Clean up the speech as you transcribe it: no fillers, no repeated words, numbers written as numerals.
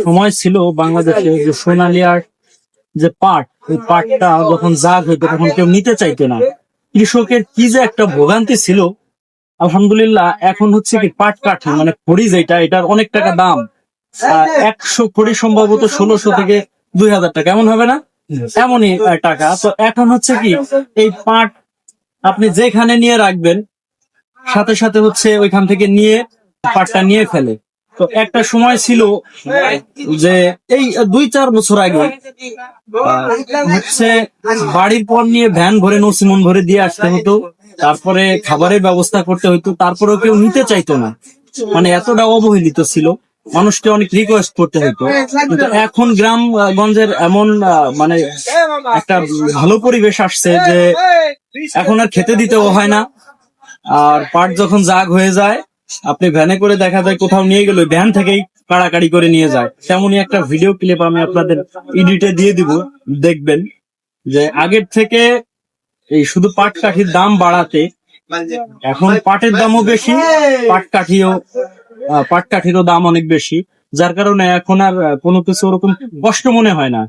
সময় ছিল বাংলাদেশে যে সোনালী আর যে পাট, ওই পাটটা যখন জাগ হইতো তখন কেউ নিতে চাইতো না। কৃষকের কি যে একটা ভোগান্তি ছিল। আলহামদুলিল্লাহ এখন হচ্ছে কি পাট কাঠি মানে খড়ি যেটা, এটার অনেক টাকা দাম। 100 খড়ি সম্ভবত 1600 থেকে 2000 টাকা, এমন হবে না? এমনই টাকা। তো এখন হচ্ছে কি এই পাট আপনি যেখানে নিয়ে রাখবেন সাথে সাথে হচ্ছে ওইখান থেকে নিয়ে পাটটা নিয়ে ফেলে। তো একটা সময় ছিল যে এই 2-4 বছর আগে হচ্ছে বাড়ির পর নিয়ে ভ্যান ভরে নসিমন ভরে দিয়ে আসতে হতো, তারপরে খাবারের ব্যবস্থা করতে হতো, তারপরেও কেউ নিতে চাইতো না। মানে এতটা অবহেলিত ছিল, মানুষকে অনেক রিকোয়েস্ট করতে হতো। কিন্তু এখন গ্রাম গঞ্জের এমন মানে একটা ভালো পরিবেশ আসছে যে এখন আর খেতে দিতেও হয় না। আর পাট যখন জাগ হয়ে যায় আপনি ভ্যানে করে দেখা যায় কোথাও নিয়ে গেলে ভ্যান থেকেই কাড়াকাড়ি করে নিয়ে যায়। তেমনই একটা ভিডিও ক্লিপ আমি আপনাদের এডিটে দিয়ে দিব, দেখবেন যে আগের থেকে এই শুধু পাট কাঠির দাম বাড়াতে এখন পাটের দামও বেশি, পাট কাঠিরও দাম অনেক বেশি, যার কারণে এখন আর কোনো কিছু ওরকম কষ্ট মনে হয় না।